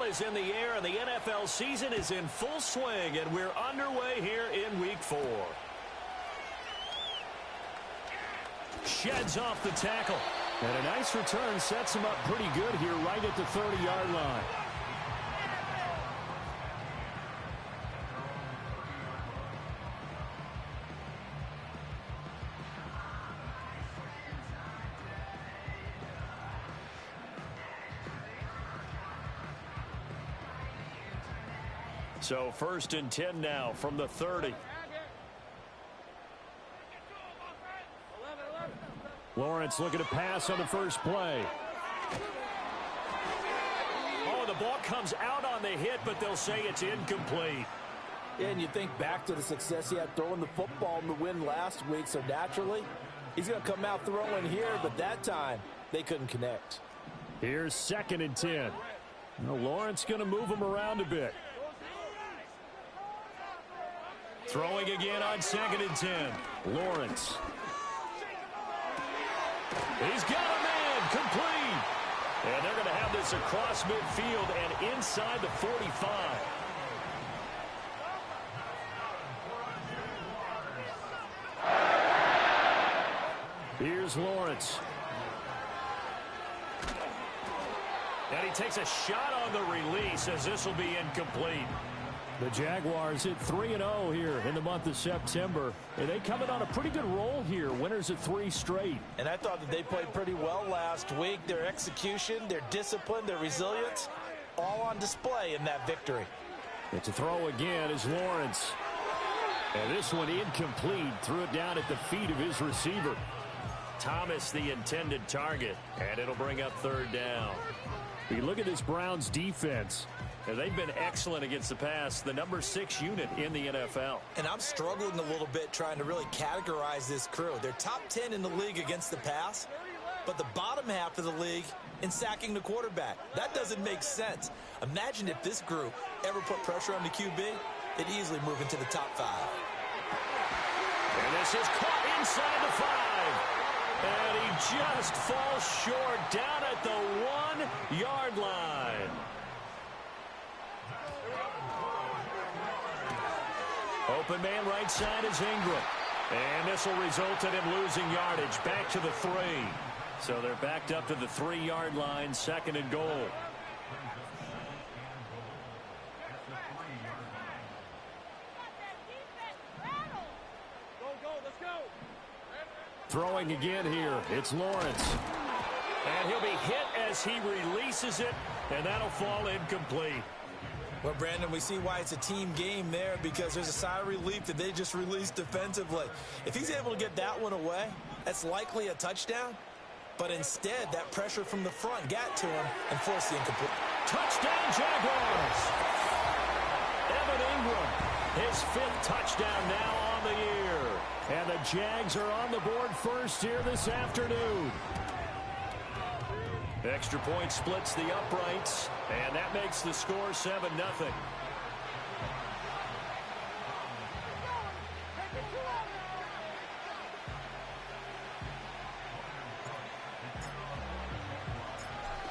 ball is in the air, and the NFL season is in full swing, and we're underway here in Week 4. Sheds off the tackle. And a nice return sets him up pretty good here right at the 30-yard line. So 1st and 10 now from the 30. Lawrence looking to pass on the first play. Oh, the ball comes out on the hit, but they'll say it's incomplete. And you think back to the success he had throwing the football in the win last week, so naturally he's going to come out throwing here, but that time they couldn't connect. Here's 2nd and 10. Well, Lawrence going to move him around a bit. Throwing again on 2nd and 10. Lawrence. He's got a man complete. And they're going to have this across midfield and inside the 45. Here's Lawrence. And he takes a shot on the release as this will be incomplete. The Jaguars hit 3-0 here in the month of September. And they come in on a pretty good roll here. Winners of 3 straight. And I thought that they played pretty well last week. Their execution, their discipline, their resilience, all on display in that victory. And to throw again is Lawrence. And this one incomplete. Threw it down at the feet of his receiver. Thomas the intended target. And it'll bring up 3rd down. You look at this Browns defense. And they've been excellent against the pass, the number 6 unit in the NFL. And I'm struggling a little bit trying to really categorize this crew. They're top 10 in the league against the pass, but the bottom half of the league in sacking the quarterback. That doesn't make sense. Imagine if this group ever put pressure on the QB, they'd easily move into the top 5. And this is caught inside the 5. And he just falls short down at the 1-yard line. Open man right side is Ingram. And this will result in him losing yardage back to the 3. So they're backed up to the 3-yard line, 2nd and goal. Throwing again here, it's Lawrence. And he'll be hit as he releases it, and that'll fall incomplete. Well, Brandon, we see why it's a team game there, because there's a sigh of relief that they just released defensively. If he's able to get that one away, that's likely a touchdown. But instead, that pressure from the front got to him and forced the incomplete. Touchdown, Jaguars! Evan Ingram, his 5th touchdown now on the year. And the Jags are on the board first here this afternoon. Extra point splits the uprights, and that makes the score 7-0.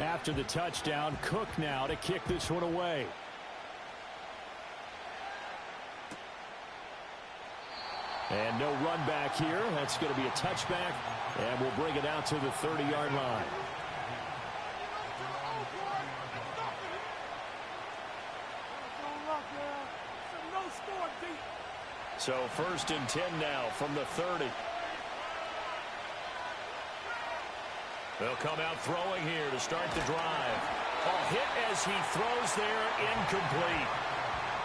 After the touchdown, Cook now to kick this one away. And no run back here. That's going to be a touchback, and we'll bring it out to the 30-yard line. So 1st and 10 now from the 30. They'll come out throwing here to start the drive. A hit as he throws there, incomplete.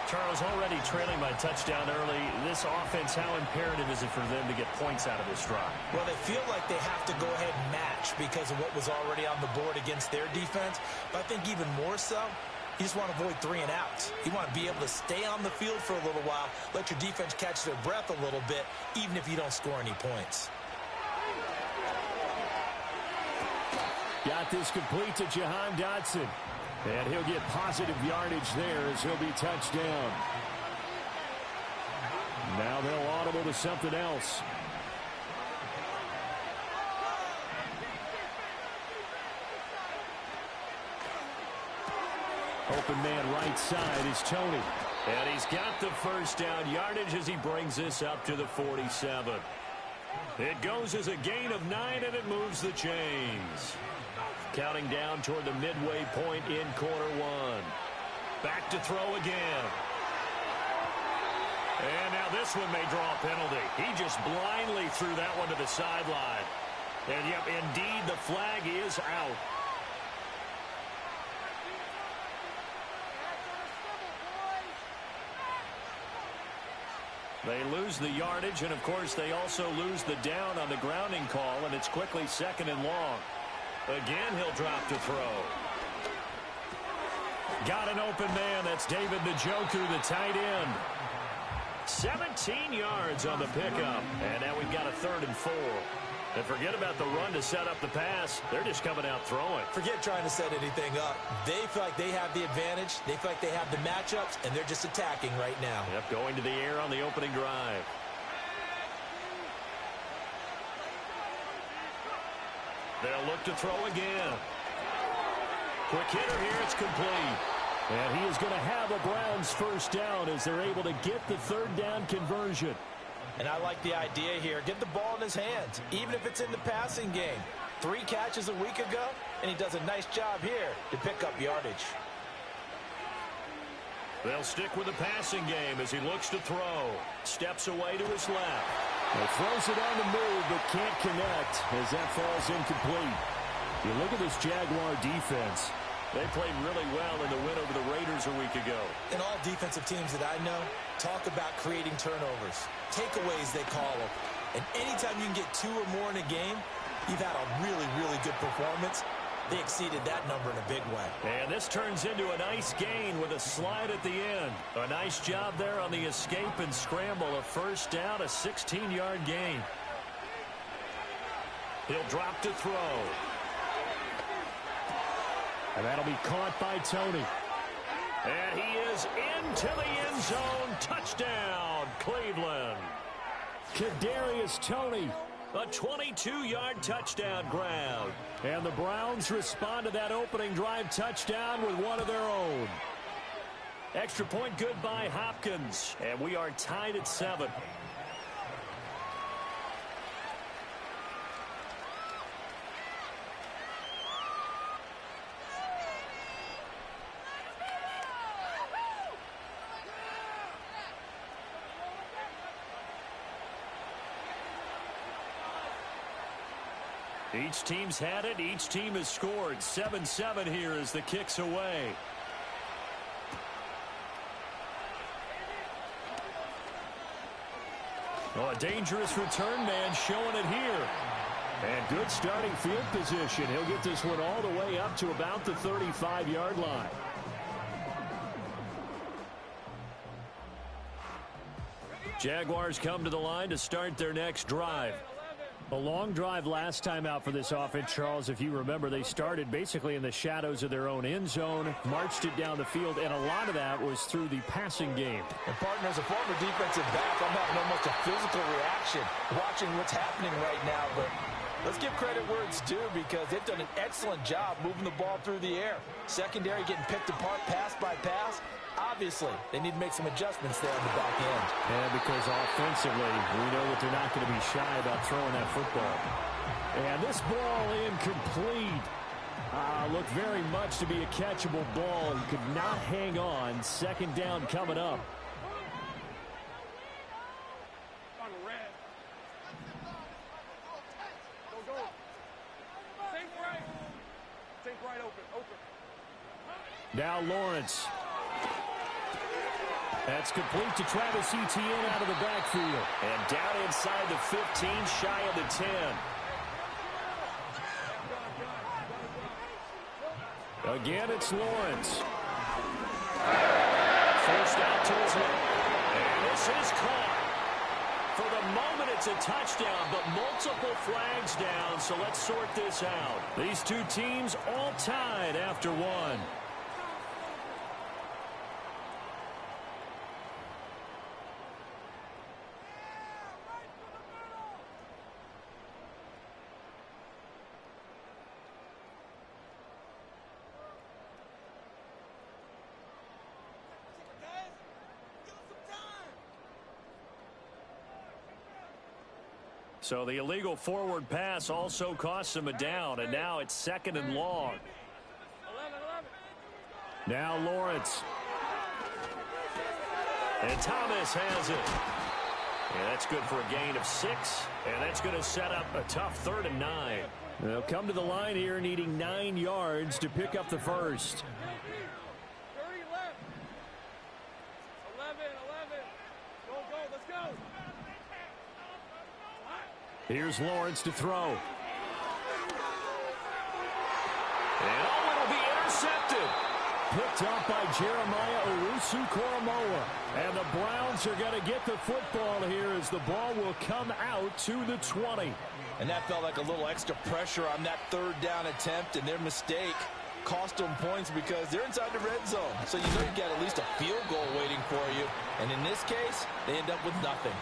Charles, already trailing by touchdown early. This offense, how imperative is it for them to get points out of this drive? Well, they feel like they have to go ahead and match because of what was already on the board against their defense. But I think even more so, you just want to avoid 3 and outs. You want to be able to stay on the field for a little while, let your defense catch their breath a little bit, even if you don't score any points. Got this complete to Jahan Dotson. And he'll get positive yardage there as he'll be touched down. Now they'll audible to something else. Open man right side is Tony. And he's got the first down yardage as he brings this up to the 47. It goes as a gain of 9, and it moves the chains. Counting down toward the midway point in quarter one. Back to throw again. And now this one may draw a penalty. He just blindly threw that one to the sideline. And, yep, indeed, the flag is out. They lose the yardage, and, of course, they also lose the down on the grounding call, and it's quickly 2nd and long. Again, he'll drop to throw. Got an open man. That's David Njoku, the tight end. 17 yards on the pickup. And now we've got a 3rd and 4. And forget about the run to set up the pass. They're just coming out throwing. Forget trying to set anything up. They feel like they have the advantage. They feel like they have the matchups, and they're just attacking right now. Yep, going to the air on the opening drive. They'll look to throw again. Quick hitter here. It's complete. And he is going to have a Browns first down as they're able to get the 3rd down conversion. And I like the idea here. Get the ball in his hands, even if it's in the passing game. 3 catches a week ago, and he does a nice job here to pick up yardage. They'll stick with the passing game as he looks to throw. Steps away to his left. He throws it on the move, but can't connect as that falls incomplete. You look at this Jaguar defense. They played really well in the win over the Raiders a week ago. And all defensive teams that I know talk about creating turnovers. Takeaways, they call them. And anytime you can get 2 or more in a game, you've had a really, really good performance. They exceeded that number in a big way. And this turns into a nice gain with a slide at the end. A nice job there on the escape and scramble. A first down, a 16-yard gain. He'll drop to throw. And that'll be caught by Tony. And he is into the end zone. Touchdown, Cleveland. Kadarius Toney. A 22-yard touchdown grab. And the Browns respond to that opening drive touchdown with one of their own. Extra point good by Hopkins. And we are tied at 7. Each team's had it. Each team has scored. 7-7 here as the kick's away. Oh, a dangerous return man showing it here. And good starting field position. He'll get this one all the way up to about the 35-yard line. Jaguars come to the line to start their next drive. A long drive last time out for this offense, Charles. If you remember, they started basically in the shadows of their own end zone, marched it down the field, and a lot of that was through the passing game. And partner, as a former defensive back, I'm having almost a physical reaction watching what's happening right now. But let's give credit where it's due because they've done an excellent job moving the ball through the air. Secondary getting picked apart pass by pass. Obviously, they need to make some adjustments there on the back end. Yeah, because offensively, we know that they're not going to be shy about throwing that football. And this ball incomplete. Looked very much to be a catchable ball. He could not hang on. 2nd down coming up. Now Lawrence. That's complete to Travis Etienne out of the backfield. And down inside the 15, shy of the 10. Again, it's Lawrence. Forced out to his left. And this is caught. For the moment, it's a touchdown, but multiple flags down, so let's sort this out. These two teams all tied after one. So the illegal forward pass also costs him a down, and now it's 2nd and long. Now Lawrence. And Thomas has it. Yeah, that's good for a gain of 6, and that's going to set up a tough 3rd and 9. They'll come to the line here needing 9 yards to pick up the first. Here's Lawrence to throw. And it'll be intercepted. Picked up by Jeremiah Owusu-Koramoah. And the Browns are going to get the football here as the ball will come out to the 20. And that felt like a little extra pressure on that 3rd down attempt, and their mistake cost them points because they're inside the red zone. So you know you've got at least a field goal waiting for you. And in this case, they end up with nothing.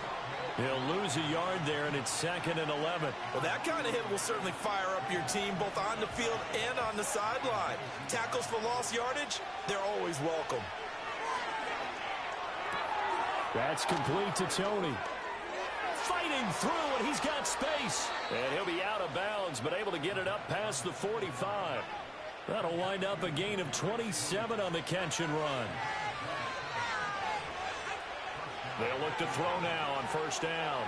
He'll lose a yard there, and it's 2nd and 11. Well, that kind of hit will certainly fire up your team both on the field and on the sideline. Tackles for lost yardage, they're always welcome. That's complete to Tony. Fighting through, and he's got space. And he'll be out of bounds, but able to get it up past the 45. That'll wind up a gain of 27 on the catch and run. They'll look to throw now on 1st down.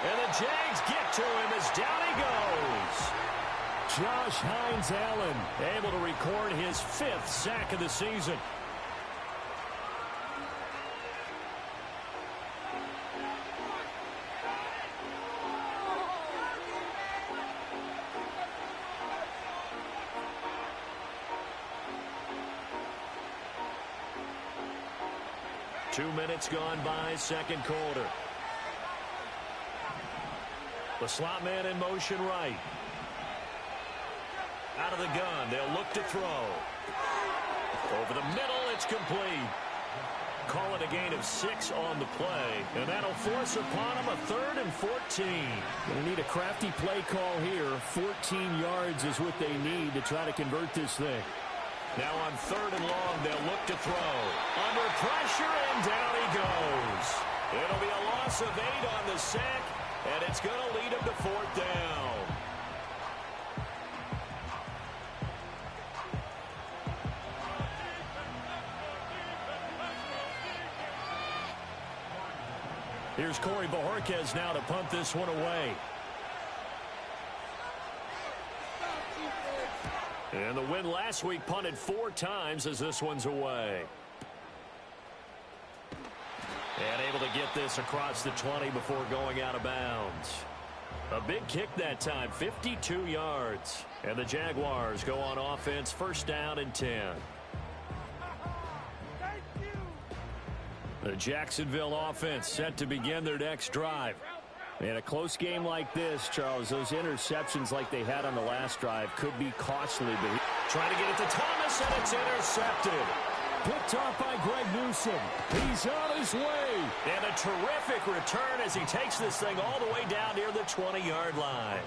And the Jags get to him as down he goes. Josh Hines-Allen able to record his 5th sack of the season. Two minutes gone by, 2nd quarter. The slot man in motion right. Out of the gun, they'll look to throw. Over the middle, it's complete. Call it a gain of 6 on the play, and that'll force upon him a 3rd and 14. Going to need a crafty play call here. 14 yards is what they need to try to convert this thing. Now on 3rd and long, they'll look to throw. Under pressure, and down he goes. It'll be a loss of 8 on the sack, and it's going to lead him to 4th down. Here's Corey Bojorquez now to punt this one away. And the win last week punted 4 times as this one's away. And able to get this across the 20 before going out of bounds. A big kick that time, 52 yards. And the Jaguars go on offense, 1st down and 10. The Jacksonville offense set to begin their next drive. In a close game like this, Charles, those interceptions like they had on the last drive could be costly. But trying to get it to Thomas, and it's intercepted. Picked off by Greg Newsom. He's on his way. And a terrific return as he takes this thing all the way down near the 20-yard line.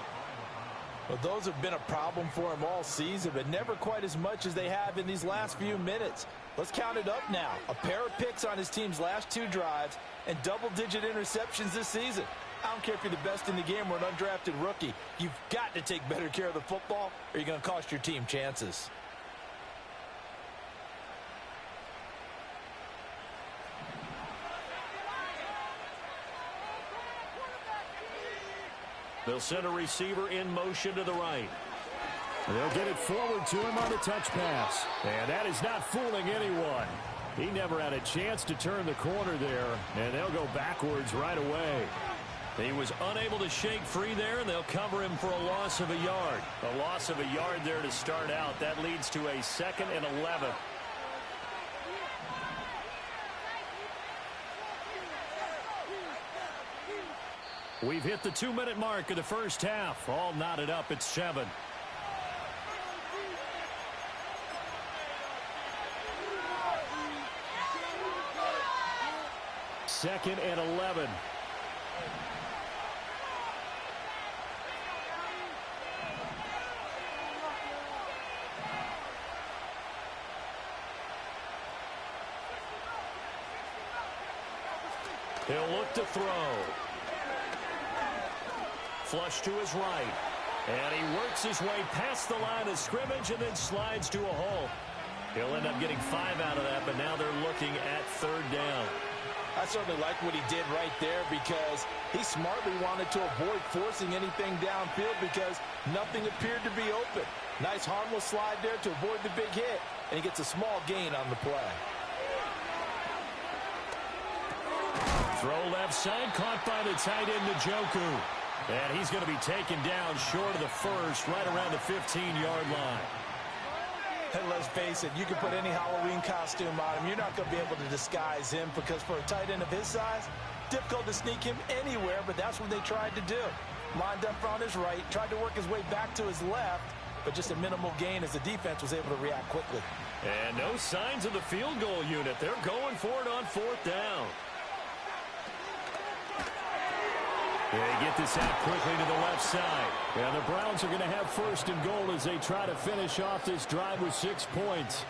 Well, those have been a problem for him all season, but never quite as much as they have in these last few minutes. Let's count it up now. A pair of picks on his team's last 2 drives and double-digit interceptions this season. I don't care if you're the best in the game or an undrafted rookie. You've got to take better care of the football or you're going to cost your team chances. They'll send a receiver in motion to the right. They'll get it forward to him on the touch pass. And that is not fooling anyone. He never had a chance to turn the corner there, and they'll go backwards right away. He was unable to shake free there, and they'll cover him for a loss of a yard. A loss of a yard there to start out. That leads to a 2nd and 11. We've hit the 2-minute mark of the first half. All knotted up at 7. Second and 11. He'll look to throw. Flush to his right. And he works his way past the line of scrimmage and then slides to a hole. He'll end up getting 5 out of that, but now they're looking at third down. I certainly like what he did right there because he smartly wanted to avoid forcing anything downfield because nothing appeared to be open. Nice harmless slide there to avoid the big hit, and he gets a small gain on the play. Throw left side, caught by the tight end, Njoku. And he's going to be taken down short of the first, right around the 15-yard line. And let's face it, you can put any Halloween costume on him. You're not going to be able to disguise him because for a tight end of his size, difficult to sneak him anywhere, but that's what they tried to do. Lined up on his right, tried to work his way back to his left, but just a minimal gain as the defense was able to react quickly. And no signs of the field goal unit. They're going for it on fourth down. They get this out quickly to the left side. And the Browns are going to have first and goal as they try to finish off this drive with 6 points.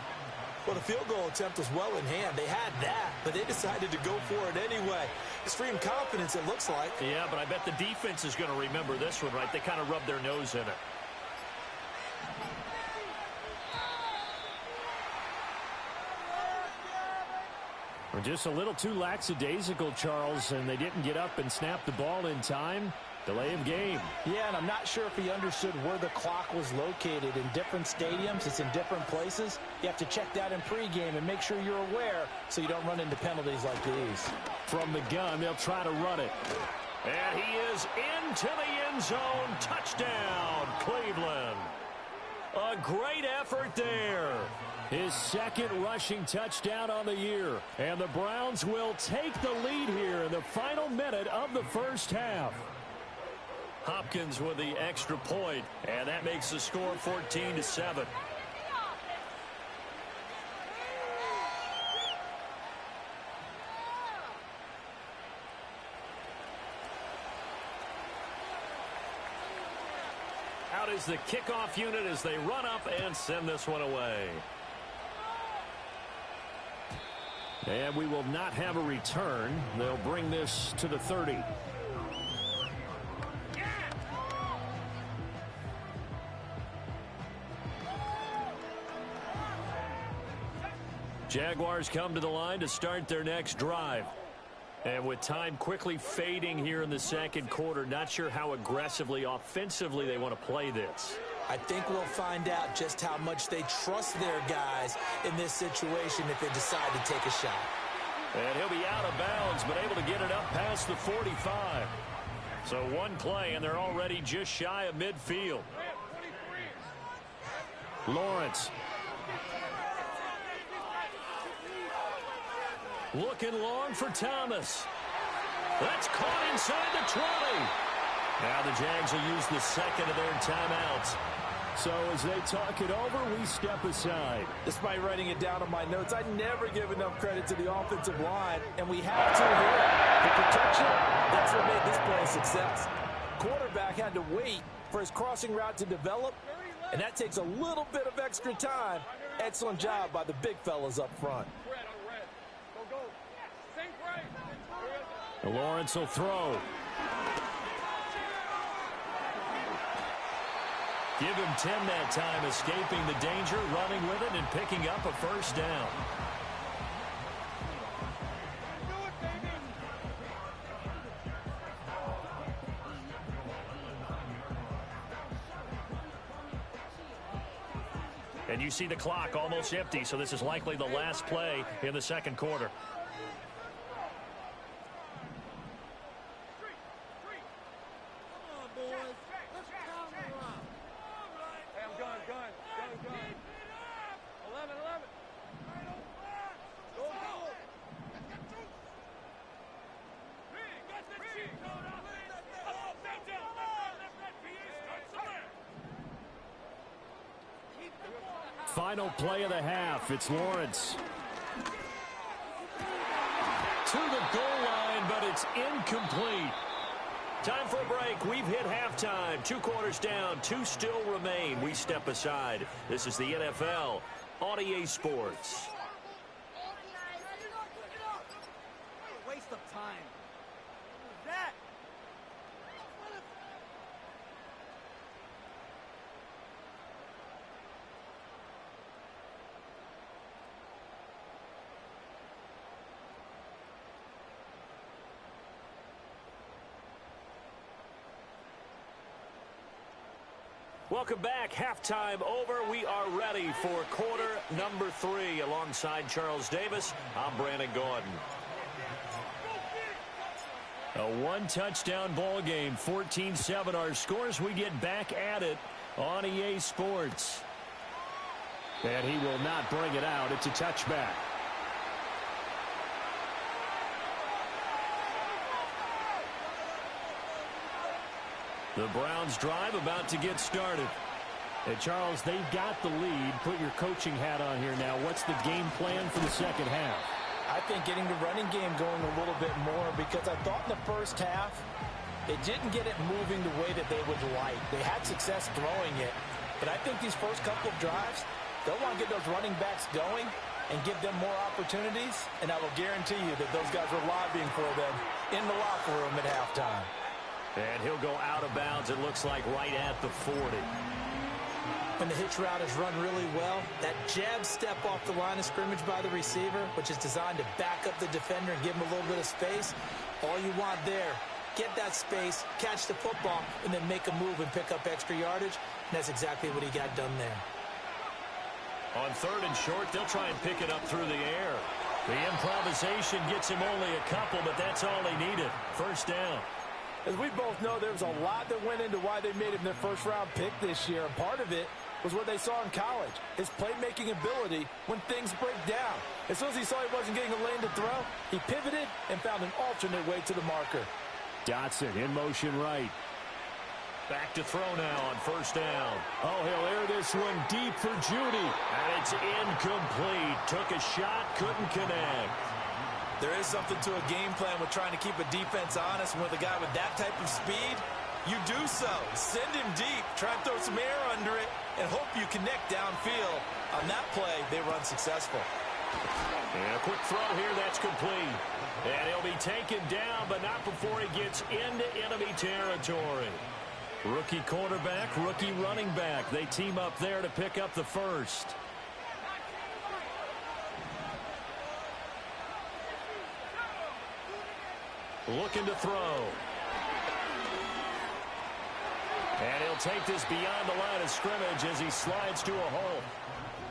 Well, the field goal attempt was well in hand. They had that, but they decided to go for it anyway. Extreme confidence, it looks like. Yeah, but I bet the defense is going to remember this one, right? They kind of rubbed their nose in it. We're just a little too lackadaisical, Charles, and they didn't get up and snap the ball in time. Delay of game. Yeah, and I'm not sure if he understood where the clock was located. In different stadiums, it's in different places. You have to check that in pregame and make sure you're aware so you don't run into penalties like these. From the gun, they'll try to run it. And he is into the end zone. Touchdown, Cleveland. A great effort there. His second rushing touchdown on the year. And the Browns will take the lead here in the final minute of the first half. Hopkins with the extra point, and that makes the score 14-7. Out is the kickoff unit as they run up and send this one away. And we will not have a return. They'll bring this to the 30. Jaguars come to the line to start their next drive. And with time quickly fading here in the second quarter, not sure how aggressively, offensively they want to play this. I think we'll find out just how much they trust their guys in this situation if they decide to take a shot. And he'll be out of bounds, but able to get it up past the 45. So one play, and they're already just shy of midfield. Lawrence. Looking long for Thomas. That's caught inside the 20. Now the Jags will use the second of their timeouts. So as they talk it over, we step aside. Despite writing it down on my notes, I never give enough credit to the offensive line, and we have to here. The protection, that's what made this play a success. Quarterback had to wait for his crossing route to develop, and that takes a little bit of extra time. Excellent job by the big fellas up front. Lawrence will throw. Give him 10 that time, escaping the danger, running with it, and picking up a first down. And you see the clock almost empty, so this is likely the last play in the second quarter. Final play of the half. It's Lawrence. To the goal line, but it's incomplete. Time for a break. We've hit halftime. 2 quarters down. 2 still remain. We step aside. This is the NFL on EA Sports. Waste of time. What was that? Welcome back. Halftime over. We are ready for quarter number 3. Alongside Charles Davis, I'm Brandon Gordon. A one-touchdown ball game, 14-7 our scores. We get back at it on EA Sports. And he will not bring it out. It's a touchback. The Browns drive about to get started. And Charles, they've got the lead. Put your coaching hat on here now. What's the game plan for the second half? I think getting the running game going a little bit more, because I thought in the first half they didn't get it moving the way that they would like. They had success throwing it, but I think these first couple of drives, they'll want to get those running backs going and give them more opportunities, and I will guarantee you that those guys were lobbying for them in the locker room at halftime. And he'll go out of bounds, it looks like, right at the 40. When the hitch route is run really well, that jab step off the line of scrimmage by the receiver, which is designed to back up the defender and give him a little bit of space, all you want there, get that space, catch the football, and then make a move and pick up extra yardage. And that's exactly what he got done there. On 3rd and short, they'll try and pick it up through the air. The improvisation gets him only a couple, but that's all he needed. First down. As we both know, there was a lot that went into why they made him their first-round pick this year. And part of it was what they saw in college, his playmaking ability when things break down. As soon as he saw he wasn't getting a lane to throw, he pivoted and found an alternate way to the marker. Dotson in motion right. Back to throw now on first down. Oh, he'll air this one deep for Judy. And it's incomplete. Took a shot, couldn't connect. There is something to a game plan with trying to keep a defense honest. And with a guy with that type of speed, you do so. Send him deep. Try and throw some air under it and hope you connect downfield. On that play, they were unsuccessful. And a quick throw here, that's complete. And he'll be taken down, but not before he gets into enemy territory. Rookie quarterback, rookie running back. They team up there to pick up the first. Looking to throw. And he'll take this beyond the line of scrimmage as he slides to a hole.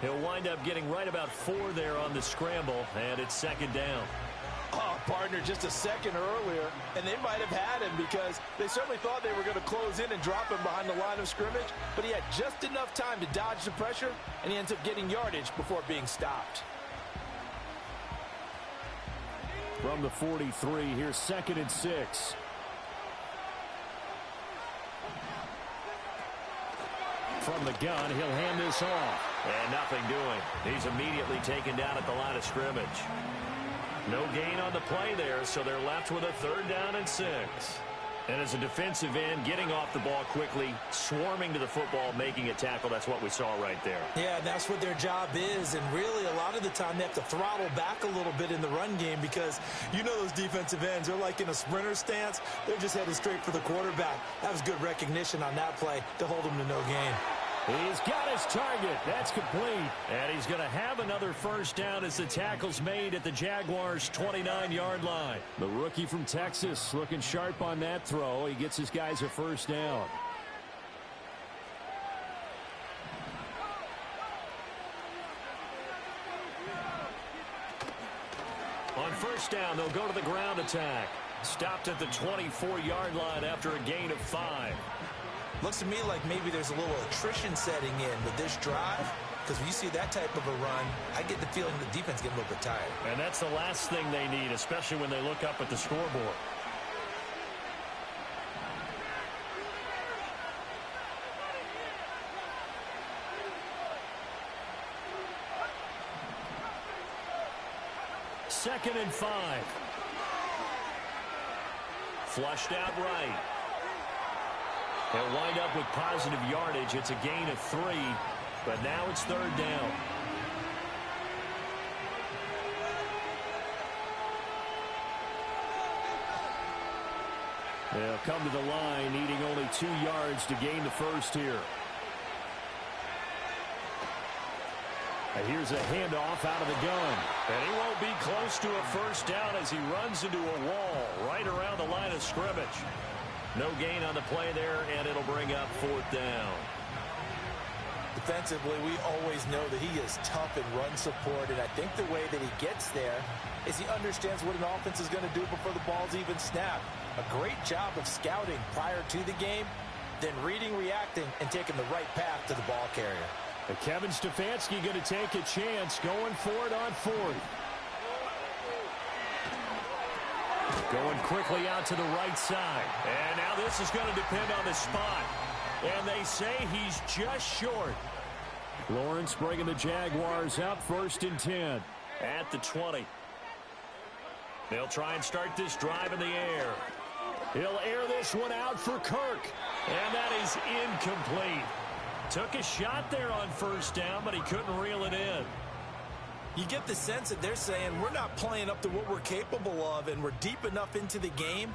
He'll wind up getting right about 4 there on the scramble, and it's second down. Oh, partner, just a second earlier, and they might have had him because they certainly thought they were going to close in and drop him behind the line of scrimmage, but he had just enough time to dodge the pressure, and he ends up getting yardage before being stopped. From the 43, here's 2nd and 6. From the gun, he'll hand this off. And nothing doing. He's immediately taken down at the line of scrimmage. No gain on the play there, so they're left with a 3rd down and 6. And as a defensive end, getting off the ball quickly, swarming to the football, making a tackle, that's what we saw right there. Yeah, that's what their job is, and really a lot of the time they have to throttle back a little bit in the run game because you know those defensive ends, they're like in a sprinter stance. They're just headed straight for the quarterback. That was good recognition on that play to hold him to no gain. He's got his target. That's complete. And he's going to have another first down as the tackle's made at the Jaguars' 29-yard line. The rookie from Texas looking sharp on that throw. He gets his guys a first down. On first down, they'll go to the ground attack. Stopped at the 24-yard line after a gain of 5. Looks to me like maybe there's a little attrition setting in with this drive, because when you see that type of a run, I get the feeling the defense getting a little bit tired. And that's the last thing they need, especially when they look up at the scoreboard. Second and 5. Flushed out right. They'll wind up with positive yardage. It's a gain of 3, but now it's 3rd down. They'll come to the line, needing only 2 yards to gain the first here. And here's a handoff out of the gun. And he won't be close to a first down as he runs into a wall right around the line of scrimmage. No gain on the play there, and it'll bring up 4th down. Defensively, we always know that he is tough in run support, and I think the way that he gets there is he understands what an offense is going to do before the ball's even snapped. A great job of scouting prior to the game, then reading, reacting, and taking the right path to the ball carrier. And Kevin Stefanski going to take a chance going for it on fourth. Going quickly out to the right side. And now this is going to depend on the spot. And they say he's just short. Lawrence bringing the Jaguars up 1st and 10 at the 20. They'll try and start this drive in the air. He'll air this one out for Kirk. And that is incomplete. Took a shot there on 1st down, but he couldn't reel it in. You get the sense that they're saying we're not playing up to what we're capable of, and we're deep enough into the game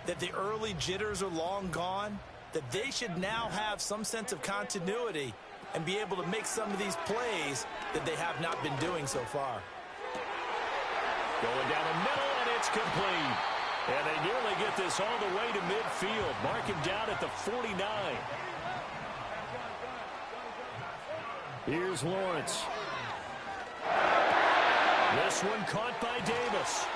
that the early jitters are long gone, that they should now have some sense of continuity and be able to make some of these plays that they have not been doing so far. Going down the middle, and it's complete. And they nearly get this all the way to midfield. Mark him down at the 49. Here's Lawrence. This one caught by Davis.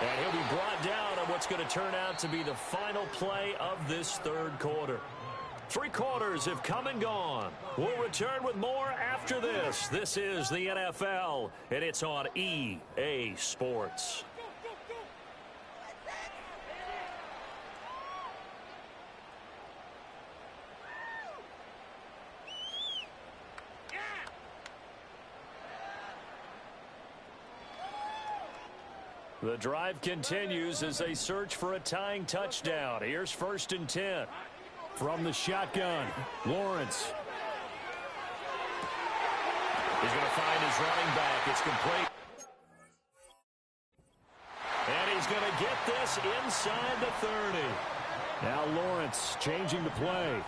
And he'll be brought down on what's going to turn out to be the final play of this third quarter. 3 quarters have come and gone. We'll return with more after this. This is the NFL, and it's on EA Sports. The drive continues as they search for a tying touchdown. Here's 1st and 10. From the shotgun, Lawrence. He's going to find his running back. It's complete. And he's going to get this inside the 30. Now Lawrence changing the play.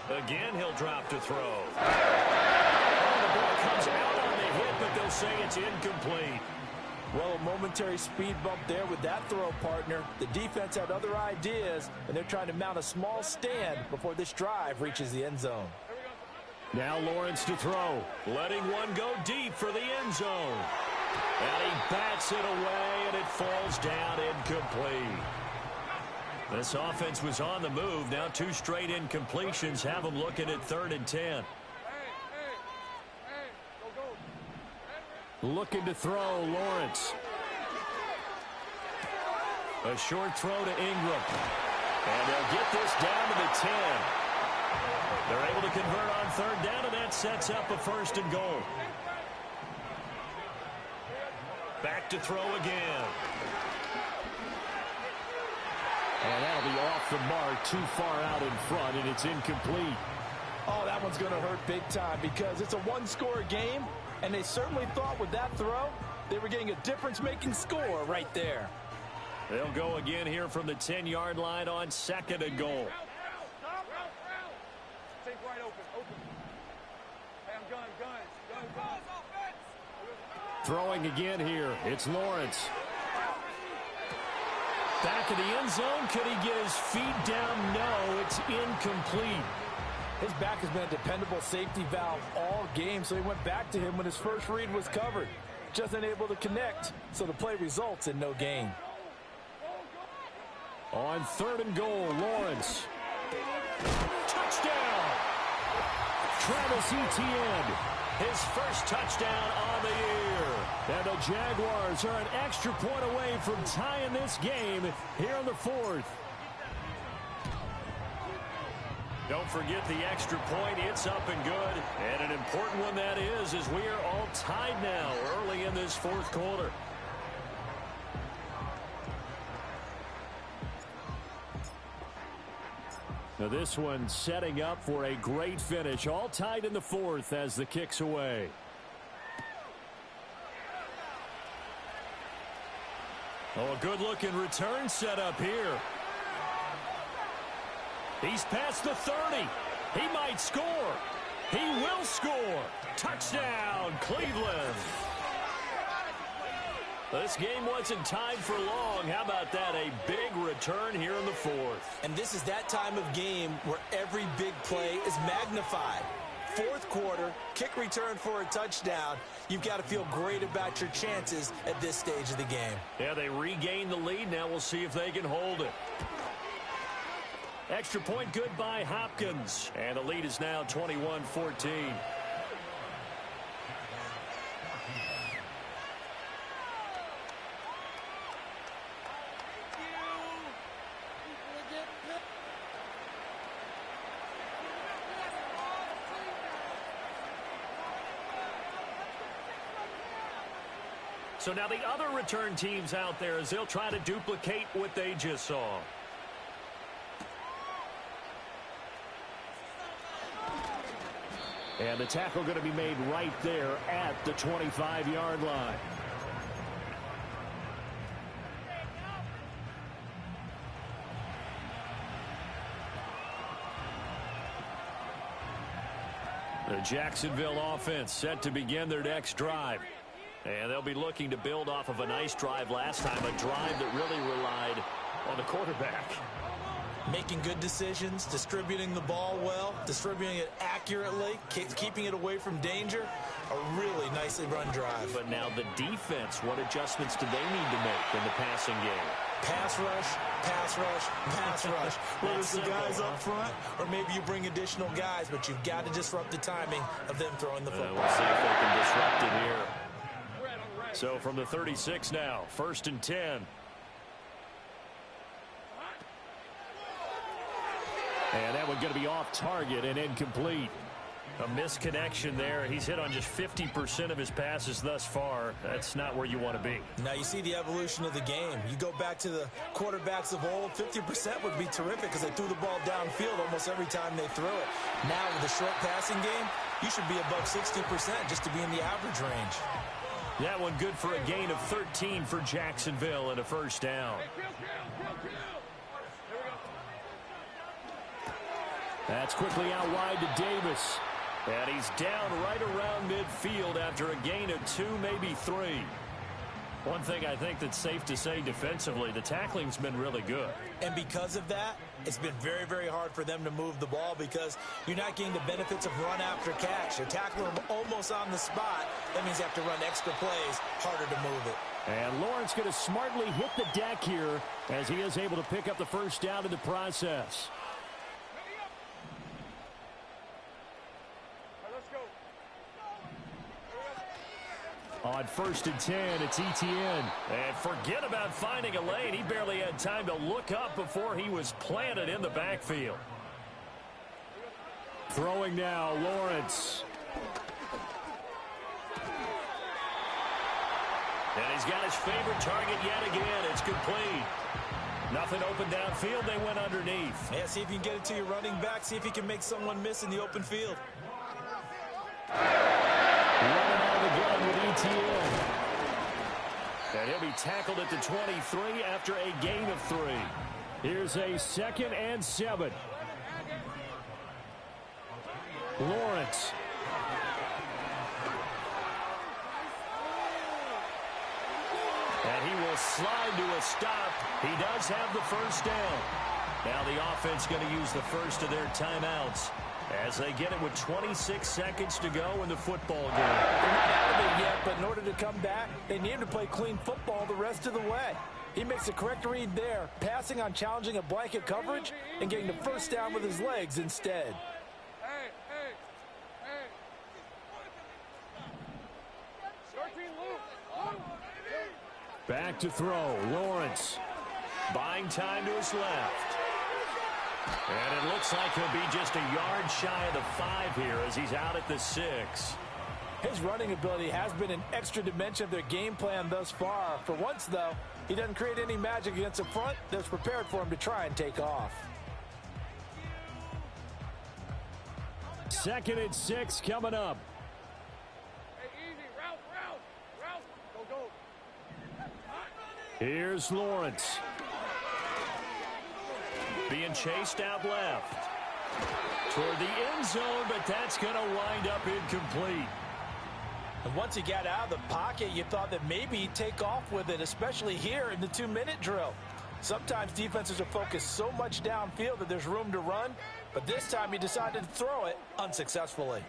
Again, he'll drop to throw. Oh, the ball comes out on the hit, but they'll say it's incomplete. Well, a momentary speed bump there with that throw, partner. The defense had other ideas, and they're trying to mount a small stand before this drive reaches the end zone. Now Lawrence to throw. Letting one go deep for the end zone. And he bats it away, and it falls down incomplete. This offense was on the move. Now 2 straight incompletions have them looking at 3rd and 10. Looking to throw, Lawrence. A short throw to Ingram. And they'll get this down to the 10. They're able to convert on 3rd down, and that sets up a 1st and goal. Back to throw again. And that'll be off the mark, too far out in front, and it's incomplete. Oh, that one's going to hurt big time because it's a one-score game. And they certainly thought with that throw, they were getting a difference-making score right there. They'll go again here from the 10-yard line on 2nd and goal. Take right open. Hey, I'm gun. Throwing again here. It's Lawrence. Back of the end zone. Could he get his feet down? No, it's incomplete. His back has been a dependable safety valve all game, so he went back to him when his first read was covered. Just unable to connect, so the play results in no gain. On 3rd and goal, Lawrence. Touchdown! Travis Etienne, his first touchdown on the year. And the Jaguars are an extra point away from tying this game here in the 4th. Don't forget the extra point. It's up and good. And an important one that is, as we are all tied now early in this 4th quarter. Now this one setting up for a great finish. All tied in the 4th as the kick's away. Oh, a good-looking return set up here. He's past the 30. He might score. He will score. Touchdown, Cleveland. This game wasn't tied for long. How about that? A big return here in the fourth. And this is that time of game where every big play is magnified. Fourth quarter, kick return for a touchdown. You've got to feel great about your chances at this stage of the game. Yeah, they regain the lead. Now we'll see if they can hold it. Extra point good by Hopkins. And the lead is now 21-14. So now the other return teams out there as they'll try to duplicate what they just saw. And the tackle going to be made right there at the 25-yard line. The Jacksonville offense set to begin their next drive. And they'll be looking to build off of a nice drive last time, a drive that really relied on the quarterback. Making good decisions, distributing the ball well, distributing it accurately, keeping it away from danger. A really nicely run drive. But now the defense, what adjustments do they need to make in the passing game? Pass rush, pass rush, pass rush. Whether it's the guys up front or maybe you bring additional guys, but you've got to disrupt the timing of them throwing the football. We'll see if they can disrupt it here. So from the 36 now, 1st and 10. And that one going to be off target and incomplete. A misconnection there. He's hit on just 50% of his passes thus far. That's not where you want to be. Now you see the evolution of the game. You go back to the quarterbacks of old, 50% would be terrific because they threw the ball downfield almost every time they threw it. Now with the short passing game, you should be above 60% just to be in the average range. That one good for a gain of 13 for Jacksonville and a first down. That's quickly out wide to Davis. And he's down right around midfield after a gain of 2, maybe 3. One thing I think that's safe to say defensively, the tackling's been really good. And because of that, it's been very, very hard for them to move the ball because you're not getting the benefits of run after catch. You're tackling them almost on the spot. That means you have to run extra plays, harder to move it. And Lawrence going to smartly hit the deck here as he is able to pick up the first down in the process. On 1st and 10, it's Etienne. And forget about finding a lane. He barely had time to look up before he was planted in the backfield. Throwing now, Lawrence. And he's got his favorite target yet again. It's complete. Nothing open downfield. They went underneath. Yeah, see if you can get it to your running back. See if you can make someone miss in the open field. Running out of the gun with Etienne. And he'll be tackled at the 23 after a gain of 3. Here's a 2nd and 7. Lawrence. And he will slide to a stop. He does have the first down. Now the offense going to use the first of their timeouts as they get it with 26 seconds to go in the football game. They're not out of it yet, but in order to come back, they need to play clean football the rest of the way. He makes the correct read there, passing on challenging a blanket coverage and getting the first down with his legs instead. Back to throw. Lawrence buying time to his left. And it looks like he'll be just a yard shy of the 5 here as he's out at the 6. His running ability has been an extra dimension of their game plan thus far. For once, though, he doesn't create any magic against the front that's prepared for him to try and take off. 2nd and 6 coming up. Hey, easy. Route. Go. Here's Lawrence. Being chased out left. Toward the end zone, but that's going to wind up incomplete. And once he got out of the pocket, you thought that maybe he'd take off with it, especially here in the 2-minute drill. Sometimes defenses are focused so much downfield that there's room to run, but this time he decided to throw it unsuccessfully.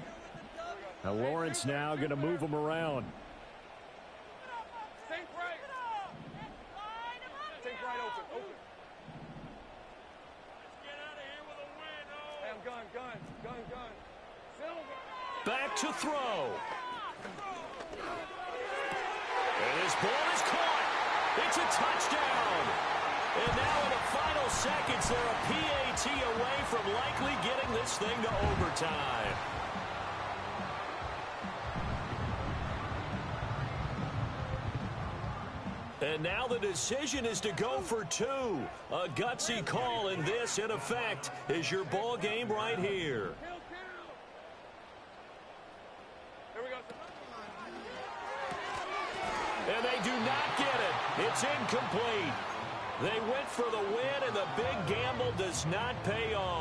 Now Lawrence now going to move him around. Think right. Think right open. Open. Let's get out of here with a win. Oh. Hey, I'm gun. Silver. Back to throw. And his ball is caught. It's a touchdown. And now in the final seconds, they're a PAT away from likely getting this thing to overtime. And now the decision is to go for 2. A gutsy call, and this, in effect, is your ball game right here. Here we go. And they do not get it. It's incomplete. They went for the win, and the big gamble does not pay off.